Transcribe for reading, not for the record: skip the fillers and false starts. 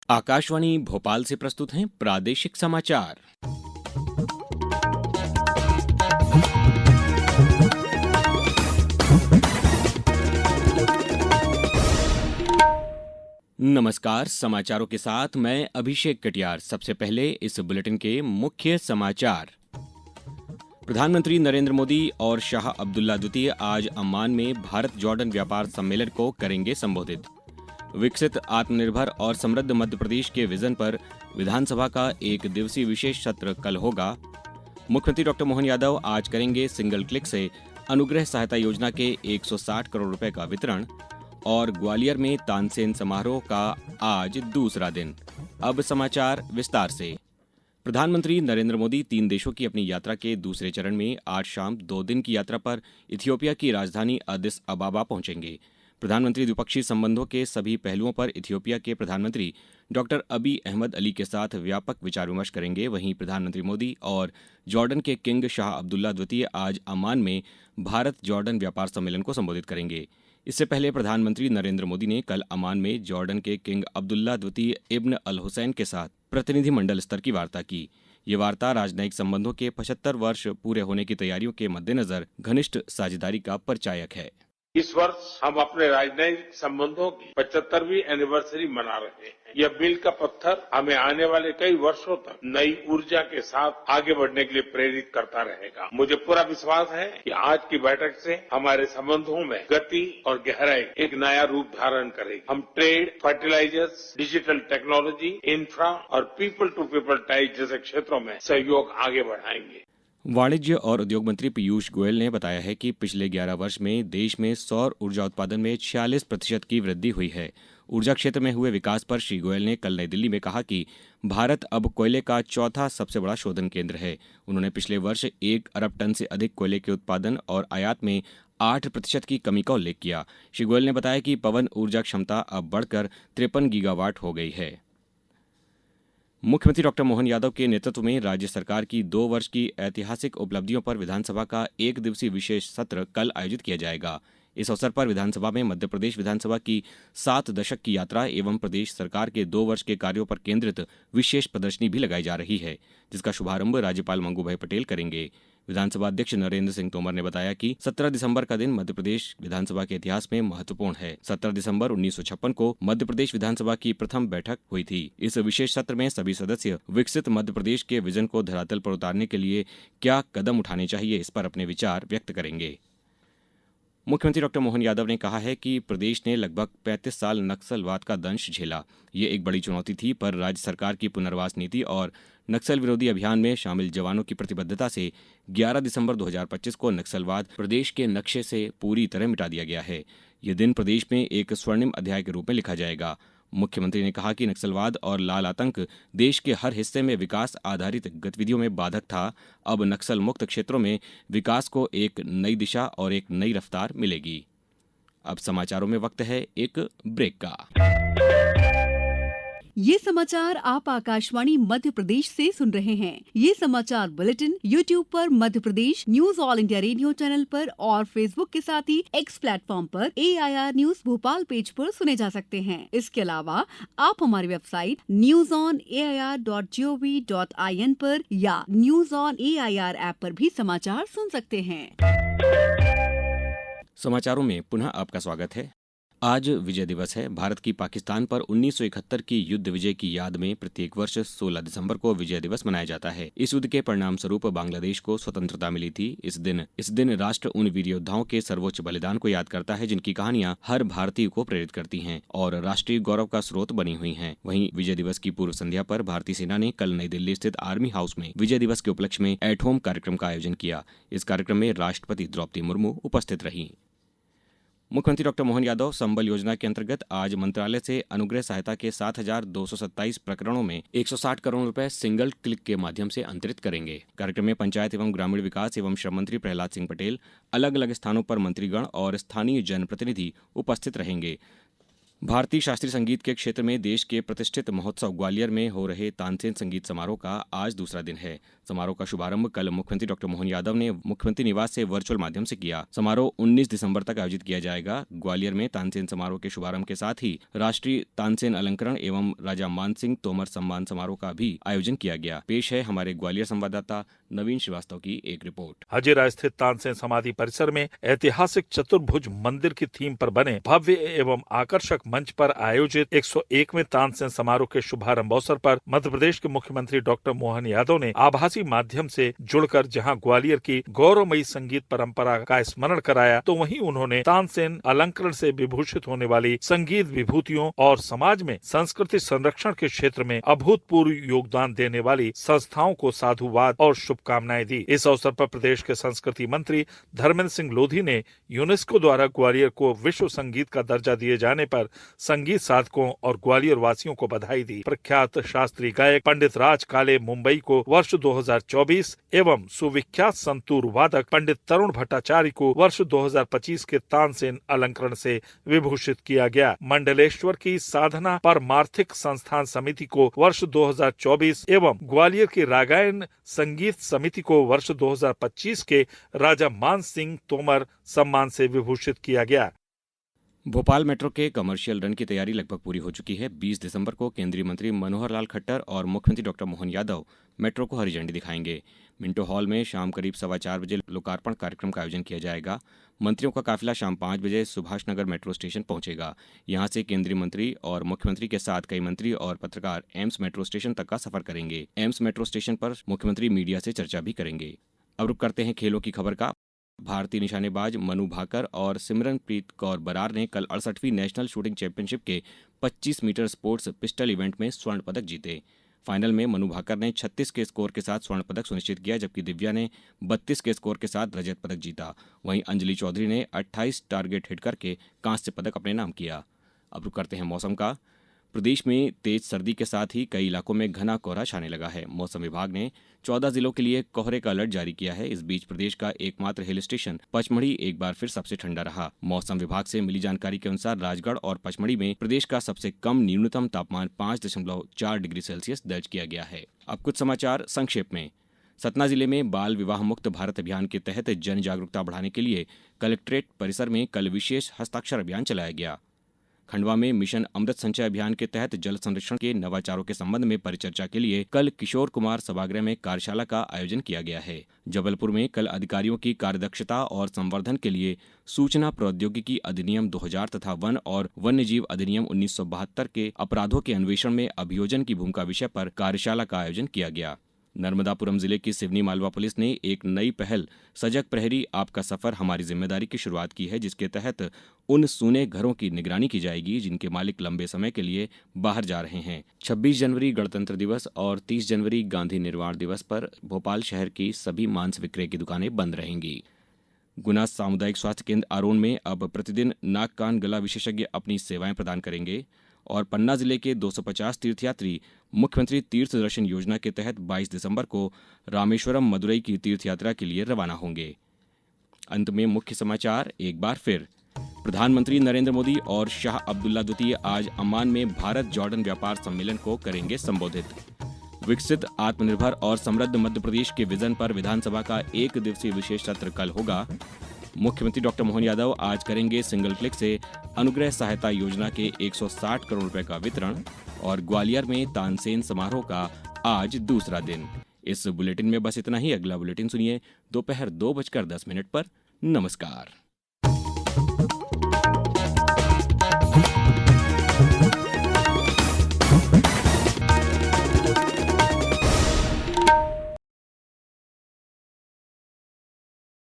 आकाशवाणी भोपाल से प्रस्तुत हैं प्रादेशिक समाचार। नमस्कार, समाचारों के साथ मैं अभिषेक कटियार। सबसे पहले इस बुलेटिन के मुख्य समाचार। प्रधानमंत्री नरेंद्र मोदी और शाह अब्दुल्ला द्वितीय आज अम्मान में भारत जॉर्डन व्यापार सम्मेलन को करेंगे संबोधित। विकसित, आत्मनिर्भर और समृद्ध मध्य प्रदेश के विजन पर विधानसभा का एक दिवसीय विशेष सत्र कल होगा। मुख्यमंत्री डॉक्टर मोहन यादव आज करेंगे सिंगल क्लिक से अनुग्रह सहायता योजना के 160 करोड़ रुपए का वितरण। और ग्वालियर में तानसेन समारोह का आज दूसरा दिन। अब समाचार विस्तार से। प्रधानमंत्री नरेंद्र मोदी 3 देशों की अपनी यात्रा के दूसरे चरण में आज शाम 2 दिन की यात्रा पर इथियोपिया की राजधानी अदिस अबाबा पहुंचेंगे। प्रधानमंत्री द्विपक्षीय संबंधों के सभी पहलुओं पर इथियोपिया के प्रधानमंत्री डॉक्टर अबी अहमद अली के साथ व्यापक विचार विमर्श करेंगे। वहीं प्रधानमंत्री मोदी और जॉर्डन के किंग शाह अब्दुल्ला द्वितीय आज अम्मान में भारत जॉर्डन व्यापार सम्मेलन को संबोधित करेंगे। इससे पहले प्रधानमंत्री नरेंद्र मोदी ने कल अम्मान में जॉर्डन के किंग अब्दुल्ला द्वितीय इब्न अल हुसैन के साथ प्रतिनिधिमंडल स्तर की वार्ता की। ये वार्ता राजनयिक संबंधों के 75 वर्ष पूरे होने की तैयारियों के मद्देनजर घनिष्ठ साझेदारी का परिचायक है। इस वर्ष हम अपने राजनयिक संबंधों की 75वीं एनिवर्सरी मना रहे हैं। यह मील का पत्थर हमें आने वाले कई वर्षों तक नई ऊर्जा के साथ आगे बढ़ने के लिए प्रेरित करता रहेगा। मुझे पूरा विश्वास है कि आज की बैठक से हमारे संबंधों में गति और गहराई एक नया रूप धारण करेगी। हम trade, fertilisers, digital technology, infra और पीपल टू पीपल टाइज जैसे क्षेत्रों में सहयोग आगे बढ़ाएंगे। वाणिज्य और उद्योग मंत्री पीयूष गोयल ने बताया है कि पिछले 11 वर्ष में देश में सौर ऊर्जा उत्पादन में 46% की वृद्धि हुई है। ऊर्जा क्षेत्र में हुए विकास पर श्री गोयल ने कल नई दिल्ली में कहा कि भारत अब कोयले का चौथा सबसे बड़ा शोधन केंद्र है। उन्होंने पिछले वर्ष 1 अरब टन से अधिक कोयले के उत्पादन और आयात में 8% की कमी का उल्लेख किया। श्री गोयल ने बताया कि पवन ऊर्जा क्षमता अब बढ़कर 53 गीगावाट हो गई है। मुख्यमंत्री डॉक्टर मोहन यादव के नेतृत्व में राज्य सरकार की 2 वर्ष की ऐतिहासिक उपलब्धियों पर विधानसभा का एक दिवसीय विशेष सत्र कल आयोजित किया जाएगा। इस अवसर पर विधानसभा में मध्य प्रदेश विधानसभा की 7 दशक की यात्रा एवं प्रदेश सरकार के 2 वर्ष के कार्यों पर केंद्रित विशेष प्रदर्शनी भी लगाई जा रही है, जिसका शुभारंभ राज्यपाल मंगूभाई पटेल करेंगे। विधानसभा अध्यक्ष नरेंद्र सिंह तोमर ने बताया कि 17 दिसंबर का दिन मध्य प्रदेश विधानसभा के इतिहास में महत्वपूर्ण है। 17 दिसंबर 1956 को मध्य प्रदेश विधानसभा की प्रथम बैठक हुई थी। इस विशेष सत्र में सभी सदस्य विकसित मध्य प्रदेश के विजन को धरातल पर उतारने के लिए क्या कदम उठाने चाहिए, इस पर अपने विचार व्यक्त करेंगे। मुख्यमंत्री डॉक्टर मोहन यादव ने कहा है कि प्रदेश ने लगभग 35 साल नक्सलवाद का दंश झेला। ये एक बड़ी चुनौती थी, पर राज्य सरकार की पुनर्वास नीति और नक्सल विरोधी अभियान में शामिल जवानों की प्रतिबद्धता से 11 दिसंबर 2025 को नक्सलवाद प्रदेश के नक्शे से पूरी तरह मिटा दिया गया है। ये दिन प्रदेश में एक स्वर्णिम अध्याय के रूप में लिखा जाएगा। मुख्यमंत्री ने कहा कि नक्सलवाद और लाल आतंक देश के हर हिस्से में विकास आधारित गतिविधियों में बाधक था। अब नक्सल मुक्त क्षेत्रों में विकास को एक नई दिशा और एक नई रफ्तार मिलेगी। अब समाचारों में वक्त है एक ब्रेक का। ये समाचार आप आकाशवाणी मध्य प्रदेश से सुन रहे हैं। ये समाचार बुलेटिन YouTube पर Madhya Pradesh news all India radio channel पर और Facebook के साथ ही X प्लेटफॉर्म पर AIR न्यूज भोपाल पेज पर सुने जा सकते हैं। इसके अलावा आप हमारी वेबसाइट newsonair.gov.in पर या न्यूज ऑन AIR ऐप पर भी समाचार सुन सकते हैं। समाचारों में पुनः आपका स्वागत है। आज विजय दिवस है। भारत की पाकिस्तान पर 1971 की युद्ध विजय की याद में प्रत्येक वर्ष 16 दिसंबर को विजय दिवस मनाया जाता है। इस युद्ध के परिणाम स्वरूप बांग्लादेश को स्वतंत्रता मिली थी। इस दिन राष्ट्र उन वीर योद्धाओं के सर्वोच्च बलिदान को याद करता है, जिनकी कहानियां हर भारतीय को प्रेरित करती हैं और राष्ट्रीय गौरव का स्रोत बनी हुई हैं। वहीं विजय दिवस की पूर्व संध्या पर भारतीय सेना ने कल नई दिल्ली स्थित आर्मी हाउस में विजय दिवस के उपलक्ष्य में एट होम कार्यक्रम का आयोजन किया। इस कार्यक्रम में राष्ट्रपति द्रौपदी मुर्मू उपस्थित रहीं। मुख्यमंत्री डॉक्टर मोहन यादव संबल योजना के अंतर्गत आज मंत्रालय से अनुग्रह सहायता के 7,227 प्रकरणों में 160 करोड़ रुपए सिंगल क्लिक के माध्यम से अंतरित करेंगे। कार्यक्रम में पंचायत एवं ग्रामीण विकास एवं श्रम मंत्री प्रहलाद सिंह पटेल, अलग अलग स्थानों पर मंत्रीगण और स्थानीय जनप्रतिनिधि उपस्थित रहेंगे। भारतीय शास्त्रीय संगीत के क्षेत्र में देश के प्रतिष्ठित महोत्सव ग्वालियर में हो रहे तानसेन संगीत समारोह का आज दूसरा दिन है। समारोह का शुभारंभ कल मुख्यमंत्री डॉक्टर मोहन यादव ने मुख्यमंत्री निवास से वर्चुअल माध्यम से किया। समारोह 19 दिसंबर तक आयोजित किया जाएगा। ग्वालियर में तानसेन समारोह के शुभारंभ के साथ ही राष्ट्रीय तानसेन अलंकरण एवं राजा मानसिंह तोमर सम्मान समारोह का भी आयोजन किया गया। पेश है हमारे ग्वालियर संवाददाता नवीन श्रीवास्तव की एक रिपोर्ट। हजीरा स्थित तानसेन समाधि परिसर में ऐतिहासिक चतुर्भुज मंदिर की थीम पर बने भव्य एवं आकर्षक मंच पर आयोजित 101वें तानसेन समारोह के शुभारंभ अवसर पर मध्य प्रदेश के मुख्यमंत्री डॉक्टर मोहन यादव ने आभासी माध्यम से जुड़कर जहां ग्वालियर की गौरवमयी संगीत परंपरा का स्मरण कराया, तो वहीं उन्होंने तानसेन अलंकरण से विभूषित होने वाली संगीत विभूतियों और समाज में संस्कृति संरक्षण के क्षेत्र में अभूतपूर्व योगदान देने वाली संस्थाओं को साधुवाद और शुभकामनाएं दी। इस अवसर पर प्रदेश के संस्कृति मंत्री धर्मेंद्र सिंह लोधी ने यूनेस्को द्वारा ग्वालियर को विश्व संगीत का दर्जा दिए जाने पर संगीत साधकों और ग्वालियर वासियों को बधाई दी। प्रख्यात शास्त्रीय गायक पंडित राज काले मुंबई को वर्ष 2024 एवं सुविख्यात संतूर वादक पंडित तरुण भट्टाचार्य को वर्ष 2025 के तानसेन अलंकरण से विभूषित किया गया। मंडलेश्वर की साधना परमार्थिक संस्थान समिति को वर्ष 2024 एवं ग्वालियर की रागायन संगीत समिति को वर्ष 2025 के राजा मान सिंह तोमर सम्मान से विभूषित किया गया। भोपाल मेट्रो के कमर्शियल रन की तैयारी लगभग पूरी हो चुकी है। 20 दिसंबर को केंद्रीय मंत्री मनोहर लाल खट्टर और मुख्यमंत्री डॉक्टर मोहन यादव मेट्रो को हरी झंडी दिखाएंगे। मिंटो हॉल में शाम करीब 4:15 बजे लोकार्पण कार्यक्रम का आयोजन किया जाएगा। मंत्रियों का काफिला शाम 5 बजे सुभाष नगर मेट्रो स्टेशन पहुंचेगा। यहां से केंद्रीय मंत्री और मुख्यमंत्री के साथ कई मंत्री और पत्रकार एम्स मेट्रो स्टेशन तक का सफर करेंगे। एम्स मेट्रो स्टेशन पर मुख्यमंत्री मीडिया से चर्चा भी करेंगे। अब रुक करते हैं खेलों की खबर का। भारतीय निशानेबाज मनु भाकर और सिमरनप्रीत कौर बरार ने कल 68वीं नेशनल शूटिंग चैंपियनशिप के 25 मीटर स्पोर्ट्स पिस्टल इवेंट में स्वर्ण पदक जीते। फाइनल में मनु भाकर ने 36 के स्कोर के साथ स्वर्ण पदक सुनिश्चित किया, जबकि दिव्या ने 32 के स्कोर के साथ रजत पदक जीता। वहीं अंजलि चौधरी ने 28 टारगेट हिट करके कांस्य पदक अपने नाम किया। अब रुक करते हैं मौसम का। प्रदेश में तेज सर्दी के साथ ही कई इलाकों में घना कोहरा छाने लगा है। मौसम विभाग ने 14 जिलों के लिए कोहरे का अलर्ट जारी किया है। इस बीच प्रदेश का एकमात्र हिल स्टेशन पचमढ़ी एक बार फिर सबसे ठंडा रहा। मौसम विभाग से मिली जानकारी के अनुसार राजगढ़ और पचमढ़ी में प्रदेश का सबसे कम न्यूनतम तापमान 5.4 डिग्री सेल्सियस दर्ज किया गया है। अब कुछ समाचार संक्षेप में। सतना जिले में बाल विवाह मुक्त भारत अभियान के तहत जन जागरूकता बढ़ाने के लिए कलेक्ट्रेट परिसर में कल विशेष हस्ताक्षर अभियान चलाया गया। खंडवा में मिशन अमृत संचय अभियान के तहत जल संरक्षण के नवाचारों के संबंध में परिचर्चा के लिए कल किशोर कुमार सभागृह में कार्यशाला का आयोजन किया गया है। जबलपुर में कल अधिकारियों की कार्यदक्षता और संवर्धन के लिए सूचना प्रौद्योगिकी अधिनियम 2000 तथा वन और वन्यजीव अधिनियम 1972 के अपराधों के अन्वेषण में अभियोजन की भूमिका विषय पर कार्यशाला का आयोजन किया गया। नर्मदापुरम जिले की सिवनी मालवा पुलिस ने एक नई पहल सजग प्रहरी आपका सफर हमारी जिम्मेदारी की शुरुआत की है, जिसके तहत उन सूने घरों की निगरानी की जाएगी जिनके मालिक लंबे समय के लिए बाहर जा रहे हैं। 26 जनवरी गणतंत्र दिवस और 30 जनवरी गांधी निर्वाण दिवस पर भोपाल शहर की सभी मांस विक्रय की दुकानें बंद रहेंगी। गुना सामुदायिक स्वास्थ्य केंद्र आरोन में अब प्रतिदिन नाक कान गला विशेषज्ञ अपनी सेवाएं प्रदान करेंगे और पन्ना जिले के 250 तीर्थयात्री मुख्यमंत्री तीर्थ दर्शन योजना के तहत 22 दिसंबर को रामेश्वरम मदुरई की तीर्थयात्रा के लिए रवाना होंगे। अंत में मुख्य समाचार एक बार फिर। प्रधानमंत्री नरेंद्र मोदी और शाह अब्दुल्ला द्वितीय आज अम्मान में भारत जॉर्डन व्यापार सम्मेलन को करेंगे संबोधित। विकसित, आत्मनिर्भर और समृद्ध मध्य प्रदेश के विजन पर विधानसभा का 1 दिवसीय विशेष सत्र कल होगा। मुख्यमंत्री डॉक्टर मोहन यादव आज करेंगे सिंगल क्लिक से अनुग्रह सहायता योजना के 160 करोड़ रुपए का वितरण और ग्वालियर में तानसेन समारोह का आज दूसरा दिन। इस बुलेटिन में बस इतना ही। अगला बुलेटिन सुनिए दोपहर 2:10 पर। नमस्कार।